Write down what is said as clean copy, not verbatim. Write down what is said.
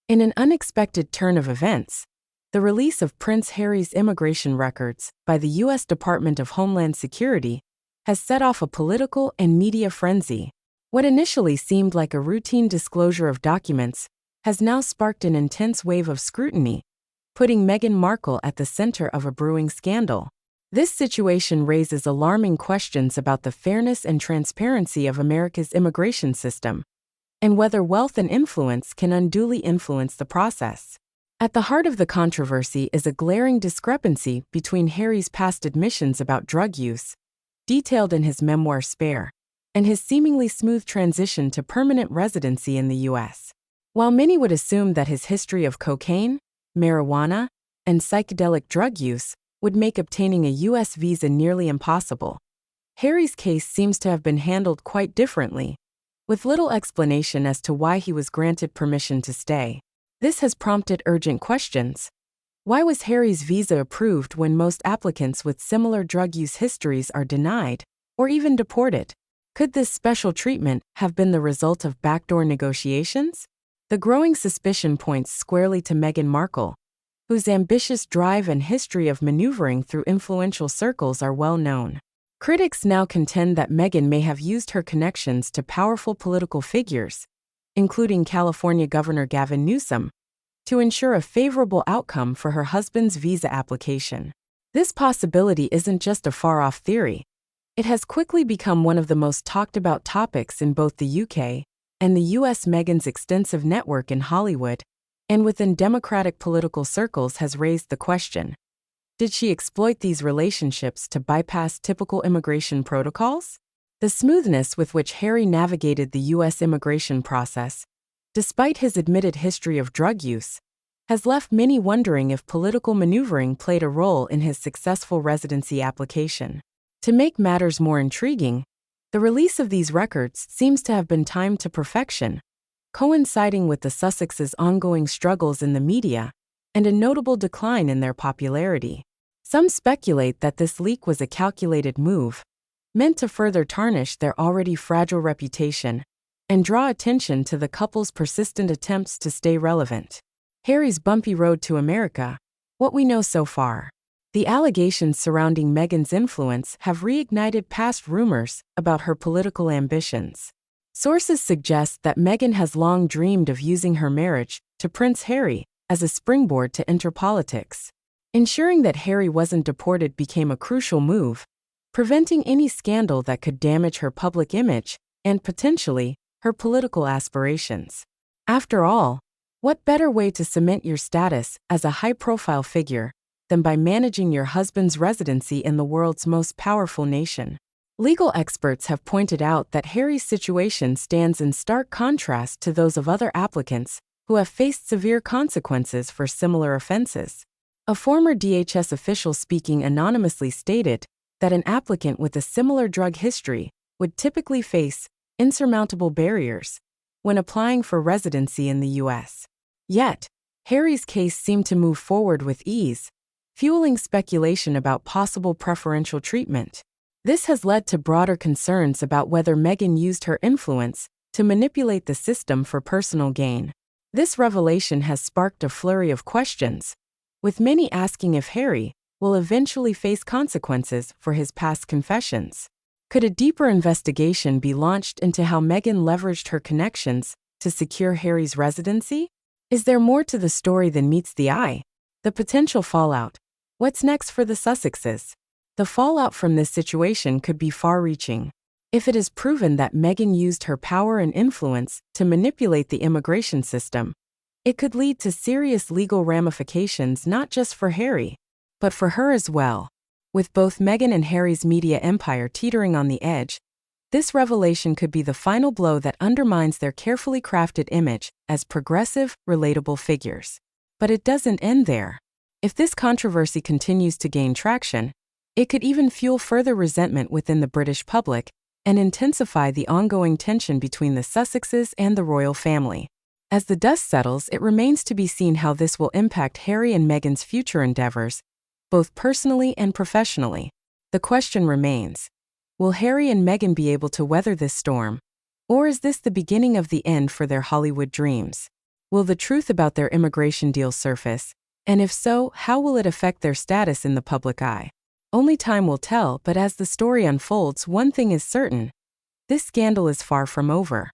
In an unexpected turn of events, the release of Prince Harry's immigration records by the U.S. Department of Homeland Security has set off a political and media frenzy. What initially seemed like a routine disclosure of documents has now sparked an intense wave of scrutiny, putting Meghan Markle at the center of a brewing scandal. This situation raises alarming questions about the fairness and transparency of America's immigration system, and whether wealth and influence can unduly influence the process. At the heart of the controversy is a glaring discrepancy between Harry's past admissions about drug use, detailed in his memoir Spare, and his seemingly smooth transition to permanent residency in the U.S. While many would assume that his history of cocaine, marijuana, and psychedelic drug use would make obtaining a U.S. visa nearly impossible, Harry's case seems to have been handled quite differently, with little explanation as to why he was granted permission to stay. This has prompted urgent questions. Why was Harry's visa approved when most applicants with similar drug use histories are denied, or even deported? Could this special treatment have been the result of backdoor negotiations? The growing suspicion points squarely to Meghan Markle, whose ambitious drive and history of maneuvering through influential circles are well known. Critics now contend that Meghan may have used her connections to powerful political figures, including California Governor Gavin Newsom, to ensure a favorable outcome for her husband's visa application. This possibility isn't just a far-off theory. It has quickly become one of the most talked-about topics in both the UK and the US. Meghan's extensive network in Hollywood and within Democratic political circles has raised the question: did she exploit these relationships to bypass typical immigration protocols? The smoothness with which Harry navigated the U.S. immigration process, despite his admitted history of drug use, has left many wondering if political maneuvering played a role in his successful residency application. To make matters more intriguing, the release of these records seems to have been timed to perfection, coinciding with the Sussexes' ongoing struggles in the media and a notable decline in their popularity. Some speculate that this leak was a calculated move, meant to further tarnish their already fragile reputation and draw attention to the couple's persistent attempts to stay relevant. Harry's bumpy road to America. What we know so far. The allegations surrounding Meghan's influence have reignited past rumors about her political ambitions. Sources suggest that Meghan has long dreamed of using her marriage to Prince Harry as a springboard to enter politics. Ensuring that Harry wasn't deported became a crucial move, preventing any scandal that could damage her public image and, potentially, her political aspirations. After all, what better way to cement your status as a high-profile figure than by managing your husband's residency in the world's most powerful nation? Legal experts have pointed out that Harry's situation stands in stark contrast to those of other applicants who have faced severe consequences for similar offenses. A former DHS official speaking anonymously stated that an applicant with a similar drug history would typically face insurmountable barriers when applying for residency in the U.S. Yet, Harry's case seemed to move forward with ease, fueling speculation about possible preferential treatment. This has led to broader concerns about whether Meghan used her influence to manipulate the system for personal gain. This revelation has sparked a flurry of questions, with many asking if Harry will eventually face consequences for his past confessions. Could a deeper investigation be launched into how Meghan leveraged her connections to secure Harry's residency? Is there more to the story than meets the eye? The potential fallout. What's next for the Sussexes? The fallout from this situation could be far-reaching. If it is proven that Meghan used her power and influence to manipulate the immigration system, it could lead to serious legal ramifications not just for Harry, but for her as well. With both Meghan and Harry's media empire teetering on the edge, this revelation could be the final blow that undermines their carefully crafted image as progressive, relatable figures. But it doesn't end there. If this controversy continues to gain traction, it could even fuel further resentment within the British public and intensify the ongoing tension between the Sussexes and the royal family. As the dust settles, it remains to be seen how this will impact Harry and Meghan's future endeavors, both personally and professionally. The question remains: will Harry and Meghan be able to weather this storm? Or is this the beginning of the end for their Hollywood dreams? Will the truth about their immigration deal surface? And if so, how will it affect their status in the public eye? Only time will tell, but as the story unfolds, one thing is certain: this scandal is far from over.